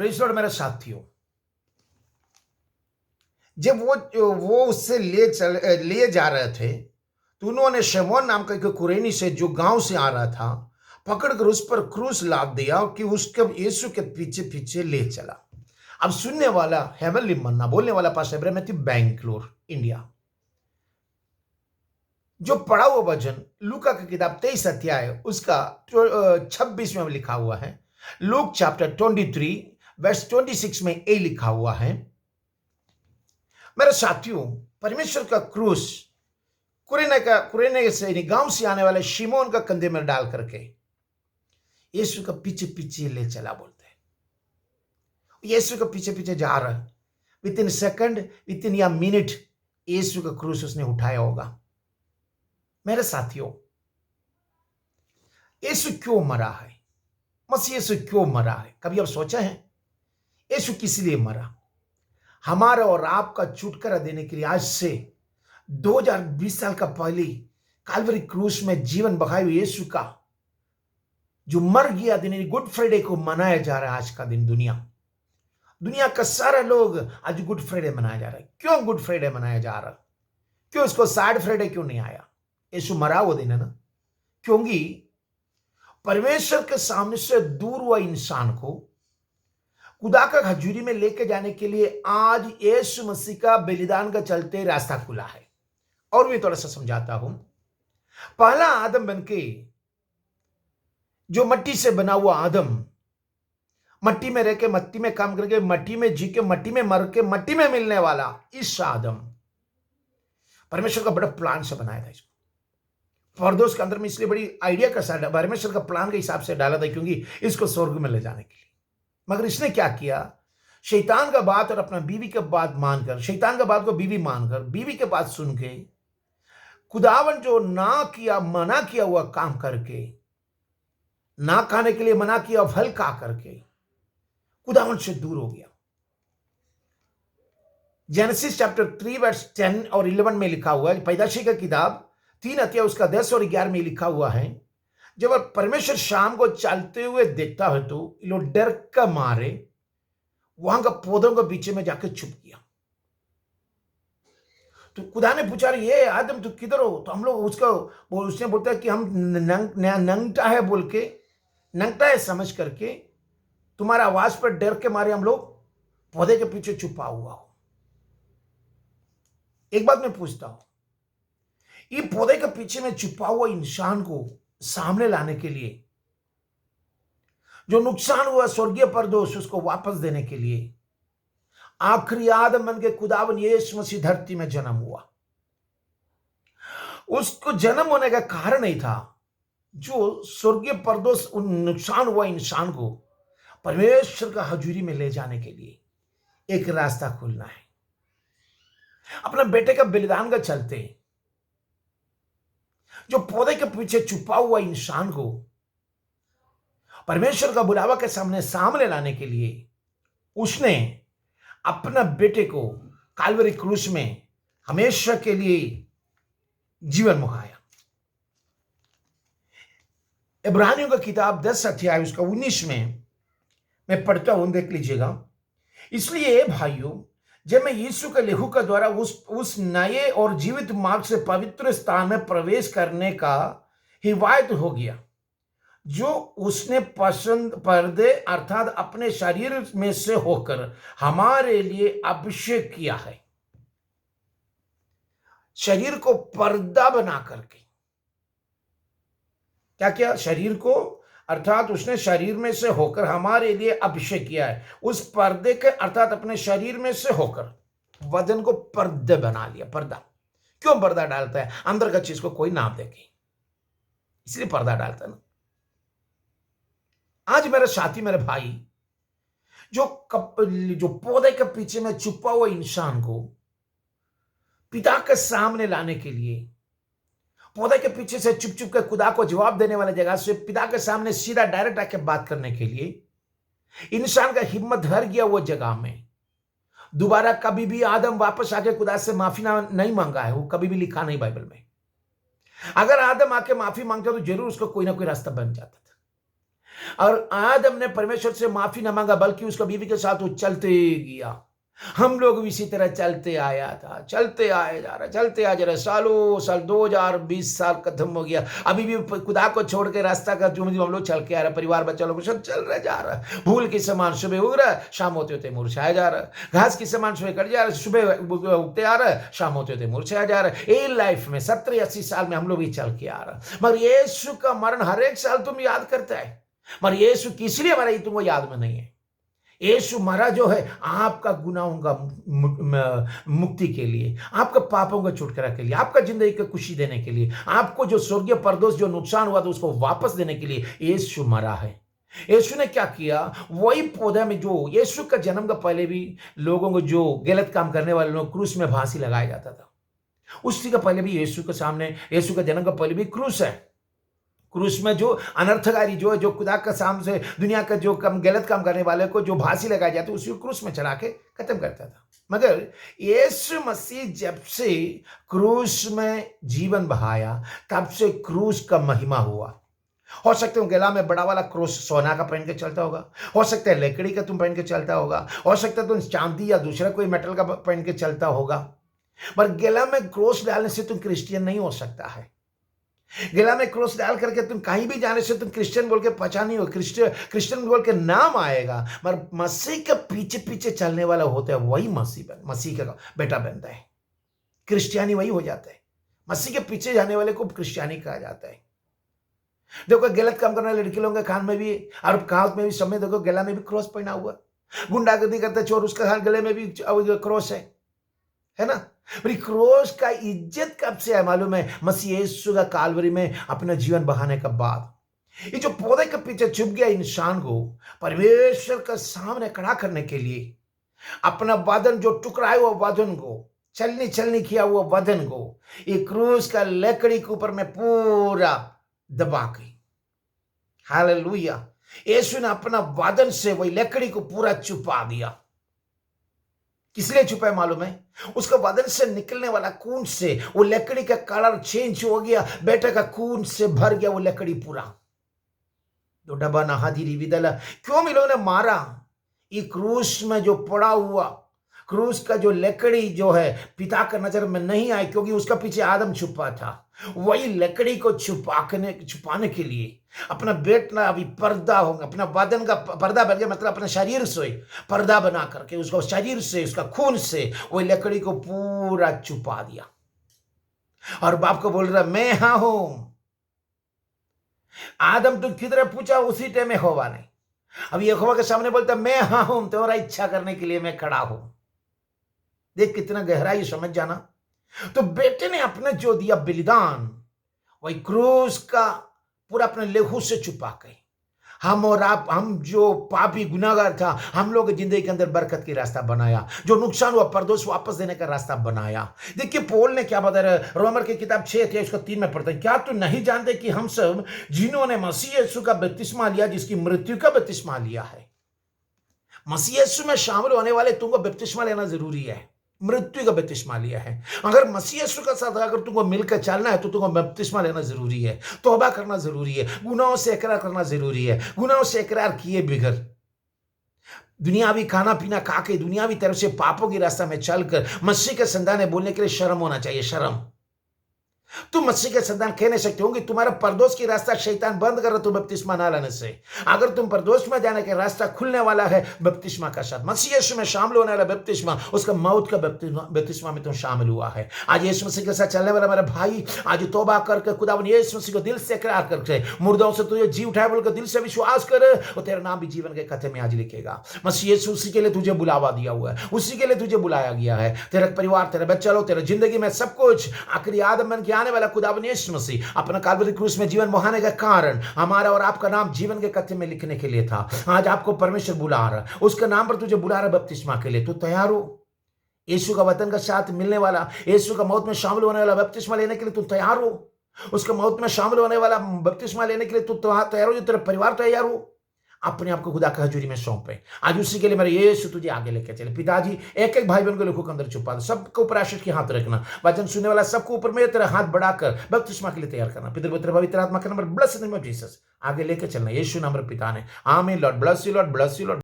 Praise Lord मेरे साथियों। जब वो उससे लिए जा रहे थे, तो उन्होंने शमौन नाम का एक कुरेनी से जो गांव से आ रहा था, पकड़कर उस पर क्रूस लाद दिया कि उसके यीशु के पीछे पीछे ले चला। अब सुनने वाला हेवनली मन्ना बोलने वाला पास मैथ्यू बैंगलोर इंडिया। जो पढ़ा हुआ वचन लूका की किताब 23 अध्याय उसका 26 में लिखा हुआ है। लूक चैप्टर 23 वर्स 26 में ये लिखा हुआ है, मेरे साथियों, परमेश्वर का क्रूस कुरेने से गांव से आने वाले शिमोन का कंधे में डाल करके यीशु का पीछे पीछे ले चला बोलते हैं। यीशु का पीछे पीछे जा रहा है। With in second, with in या मिनट यीशु का क्रूस उसने उठाया होगा। मेरे साथियों, यीशु क्यों मरा है? मसीह यीशु क्यों मरा है? कभी आप सोचा है यीशु किस लिए मरा? हमारा और आपका छुटकारा देने के लिए आज से 2020 साल का पहले काल्वरी क्रूस में जीवन बहाए हुए यीशु का जो मर गया दिन गुड फ्राइडे को मनाया जा रहा है। आज का दिन दुनिया का सारे लोग आज गुड फ्राइडे मनाया जा रहा है। क्यों गुड फ्राइडे मनाया जा रहा है? क्यों इसको सैड फ्राइडे क्यों नहीं आया? यीशु मरा वो दिन है ना, क्योंकि परमेश्वर के सामने से दूर हुआ इंसान को खुदा का हजूरी में लेके जाने के लिए आज यीशु मसीह का बलिदान का चलते रास्ता खुला है। और भी थोड़ा सा समझाता हूं। पहला आदम बनके जो मट्टी से बना हुआ आदम, मट्टी में रह के मट्टी में काम करके मट्टी में जी के मट्टी में मर के मट्टी में मिलने वाला इस आदम, परमेश्वर का बड़ा प्लान से बनाया था इसको। परदोस के अंदर में इसलिए बड़ी आइडिया का साथ परमेश्वर का प्लान के हिसाब से डाला था क्योंकि इसको स्वर्ग में ले जाने के लिए। मगर इसने क्या किया? शैतान का बात और अपना बीवी के बात मानकर, शैतान का बात को बीवी मानकर, बीवी के बात सुन के खुदावन जो मना किया हुआ काम करके, ना खाने के लिए मना किया फल खा करके खुदावन से दूर हो गया। जेनेसिस चैप्टर 3 वर्स 10 और 11 में लिखा हुआ है। पैदाशी का किताब 3 अध्याय उसका 10 और 11 में लिखा हुआ है, जब परमेश्वर शाम को चलते हुए देखता है तो लोग डर का मारे वहां का पौधों के पीछे में जाकर छुप गया। तो खुदा ने पूछा, ये आदम तू किधर हो? तो हम लोग उसने बोलता है कि हम नंगटा है बोल के, नंगटा है समझ करके तुम्हारा आवाज पर डर के मारे हम लोग पौधे के पीछे छुपा हुआ हो। एक बात मैं पूछता हूं, ये पौधे के पीछे में छुपा हुआ इंसान को सामने लाने के लिए, जो नुकसान हुआ स्वर्गीय परदोष उसको वापस देने के लिए आखिरी आदम बन के खुदावन यीशु मसीह धरती में जन्म हुआ। उसको जन्म होने का कारण ही था जो स्वर्गीय परदोष नुकसान हुआ इंसान को परमेश्वर का हजूरी में ले जाने के लिए एक रास्ता खोलना है। अपने बेटे का बलिदान का चलते जो पौधे के पीछे छुपा हुआ इंसान को परमेश्वर का बुलावा के सामने लाने के लिए उसने अपना बेटे को काल्वरी क्रूस में हमेशा के लिए जीवन मुहाया। इब्रानियों का किताब 10 अध्याय उसका 19 में मैं पढ़ता हूं, देख लीजिएगा। इसलिए भाइयों, जब मैं यीशु के लहू के द्वारा उस नए और जीवित मार्ग से पवित्र स्थान में प्रवेश करने का हिवायत हो गया जो उसने पसंद पर्दे अर्थात अपने शरीर में से होकर हमारे लिए अभिषेक किया है। शरीर को पर्दा बना करके क्या किया? शरीर को अर्थात उसने शरीर में से होकर हमारे लिए अभिषेक किया है। उस पर्दे के अर्थात अपने शरीर में से होकर वजन को पर्दे बना लिया। पर्दा क्यों पर्दा डालता है? अंदर का चीज को कोई नाप देगी, इसलिए पर्दा डालता है ना। आज मेरे साथी, मेरे भाई, जो पौधे के पीछे में छुपा हुआ इंसान को पिता के सामने लाने के लिए, पौधे के पीछे से चुप चुप के खुदा को जवाब देने वाले जगह से पिता के सामने सीधा डायरेक्ट आके बात करने के लिए इंसान का हिम्मत हार गया वो जगह में दोबारा कभी भी आदम वापस आके खुदा से माफी नहीं मांगा है। वो कभी भी लिखा नहीं बाइबल में। अगर आदम आके माफी मांगता तो जरूर उसको कोई ना कोई रास्ता बन जाता था। और आदम ने परमेश्वर से माफी न मांगा, बल्कि उसका बीवी के साथ वो चलते गया। हम लोग भी इसी तरह चलते आया था, चलते आए जा रहा, चलते आ जा रहा, सालों साल, 2020 साल खत्म हो गया, अभी भी खुदा को छोड़ के रास्ता का जो हम लोग चल के आ रहा, परिवार बच्चा लोग सब चल रहे जा रहा। भूल के समान सुबह उग रहा, शाम होते होते मुरझाया जा रहा। घास के समान सुबह कट जा रहा, सुबह उगते आ रहा, शाम होते होते मुरझाया जा रहा। ये लाइफ में 70-80 साल में हम लोग भी चल के आ रहा, मगर यीशु का मरण हर एक साल तुम याद करता है, मगर यीशु किस लिए मरा ये तुमको याद में नहीं है। यीशु मरा जो है आपका गुनाहों का मुक्ति के लिए, आपका पापों का छुटकारा के लिए, आपका जिंदगी को खुशी देने के लिए, आपको जो स्वर्गीय परदोष जो नुकसान हुआ था उसको वापस देने के लिए यीशु मरा है। यीशु ने क्या किया, वही पौधा में जो यीशु का जन्म का पहले भी लोगों को जो गलत काम करने वाले लोग क्रूस में फांसी लगाया जाता था, उसी का पहले भी यीशु के सामने, यीशु का जन्म का पहले भी क्रूस है। क्रूस में जो अनर्थकारी जो है, जो खुदा का सामने से दुनिया का जो गलत काम करने वाले को जो फांसी लगाई जाती, उसी को क्रूस में चढ़ा के खत्म करता था। मगर यीशु मसीह जब से क्रूस में जीवन बहाया, तब से क्रूस का महिमा हुआ। हो सकता है गला में बड़ा वाला क्रूस सोना का पहन के चलता होगा, हो सकता है लकड़ी का तुम पहन के चलता होगा, हो सकता है तुम चांदी या दूसरा कोई मेटल का पहन के चलता होगा, पर गला में क्रूस डालने से तुम क्रिश्चियन नहीं हो सकता है। गला में क्रॉस डाल करके तुम कहीं भी जाने से तुम क्रिश्चियन बोल के पहचान नहीं हो, क्रिश्चियन बोल के नाम आएगा, मगर मसीह के पीछे पीछे चलने वाला होता है वही मसीह का बेटा बनता है। क्रिश्चियानी वही हो जाता है, मसीह के पीछे जाने वाले को क्रिश्चियानी कहा जाता है। देखो गलत काम करने वाले लड़के लोगों के कान में भी और कान में भी समय देखो गला में भी क्रॉस पहना हुआ, गुंडागर्दी करता चोर उसका गले में भी क्रॉस है ना। क्रोस का इज्जत कब से है मालूम है, मसीह यीशु का कालवरी में अपना जीवन बहाने के बाद। ये जो पौधे के पीछे छुप गया इंसान को परमेश्वर के सामने खड़ा करने के लिए, अपना बदन जो टुकड़ाए हुआ बदन को, चलनी किया हुआ बदन को, ये क्रूस का लकड़ी के ऊपर में पूरा दबा के, हालेलुया, यीशु ने अपना बदन से वही लकड़ी को पूरा छुपा दिया। किस लिए छुपा है मालूम है, उसका बदन से निकलने वाला खून से वो लकड़ी का कलर चेंज हो गया, बेटे का खून से भर गया वो लकड़ी पूरा। तो डबा नहादी विदला क्यों मिलो ने मारा, ये क्रूस में जो पड़ा हुआ क्रूस का जो लकड़ी जो है पिता का नजर में नहीं आए, क्योंकि उसका पीछे आदम छुपा था। वही लकड़ी को छुपाने के लिए अपना बेटा अभी पर्दा होगा, अपना बदन का पर्दा बन गया, मतलब अपने शरीर से पर्दा बना करके उसको शरीर से उसका खून से वही लकड़ी को पूरा छुपा दिया। और बाप को बोल रहा मैं हाँ हूं। आदम तुम किधर पूछा, उसी टाइम में होवा नहीं। अब यहोवा के सामने बोलता मैं हाँ हूं, तुम्हारा इच्छा करने के लिए मैं खड़ा हूं। देख कितना गहराई समझ जाना। तो बेटे ने अपने जो दिया बलिदान, वही क्रूस का पूरा अपने लहू से छुपा के हम और आप, हम जो पापी गुनाहगार था, हम लोग जिंदगी के अंदर बरकत की रास्ता बनाया, जो नुकसान हुआ परदोष वापस देने का रास्ता बनाया। देखिए पौल ने क्या बताया, रोमर की किताब 6 उसका 3 में पढ़ते हैं, क्या तू नहीं जानते कि हम सब जिन्होंने मसीह यीशु का बपतिस्मा लिया, जिसकी मृत्यु का बपतिस्मा लिया है। मसीह यीशु में शामिल होने वाले तुमको बपतिस्मा लेना जरूरी है, मृत्यु का बपतिस्मा लिया है। अगर मसीह यीशु का साथ अगर तुमको मिलकर चलना है तो तुमको बपतिस्मा लेना जरूरी है, तौबा करना जरूरी है, गुनाहों से इकरार करना जरूरी है। गुनाहों से इकरार किए बगैर दुनियावी खाना पीना खा के दुनियावी तरफ से पापों की रास्ता में चलकर मसीह के संतान बोलने के लिए शर्म होना चाहिए। शर्म। तुम मसीह के संतान कह नहीं सकते होंगे, तुम्हारा परदोष की रास्ता शैतान बंद कर रहा तुम बपतिस्मा ना लेने से। अगर तुम परदोष में जाने के रास्ता खुलने वाला है बपतिस्मा का साथ, मसीह यीशु में शामिल होने वाला बपतिस्मा, उसका मौत का बपतिस्मा में तुम शामिल हुआ है। आज यीशु मसीह के साथ चलने वाला मेरा भाई, आज तौबा करके खुदावन यीशु मसीह को दिल से इकरार करके मुर्दों से तुझे जी उठाए बोलकर दिल से विश्वास कर, और तेरा नाम भी जीवन के खाते में आज लिखेगा। मसीह यीशु उसी के लिए तुझे बुलावा दिया हुआ है, उसी के लिए तुझे बुलाया गया है। तेरा परिवार, तेरे बच्चे लोग, तेरे जिंदगी में सब कुछ आखिरी आदम बन के आने वाला खुदावन यीशु मसीह अपना काल्वरी क्रूस में जीवन बहाने का कारण हमारा और आपका नाम जीवन के कथ्य में लिखने के लिए था। आज आपको परमेश्वर बुला रहा, उसके नाम पर तुझे बुला रहा बपतिस्मा के लिए। तू तैयार हो? यीशु का वतन का साथ मिलने वाला, यीशु का मौत में शामिल होने वाला बपतिस्मा लेने के लिए तू तैयार हो? उसका मौत में शामिल होने वाला बपतिस्मा लेने के लिए तू तैयार हो? तेरा परिवार तैयार हो? अपने आप को खुदा की हजूरी में सौंपे। आज उसी के लिए मेरे यीशु तुझे आगे लेकर चले। पिताजी, एक एक भाई बहन को लोगों के अंदर छुपा दो, सबके ऊपर आशीष के हाथ रखना। वचन सुनने वाला सबको ऊपर में तेरा हाथ बढ़ाकर बपतिस्मा के लिए तैयार करना। पितर पुत्र पवित्र आत्मा के number bless in the name of Jesus आगे लेकर चलना। यीशु नाम पिता ने आमीन। Lord bless you, Lord bless you, Lord.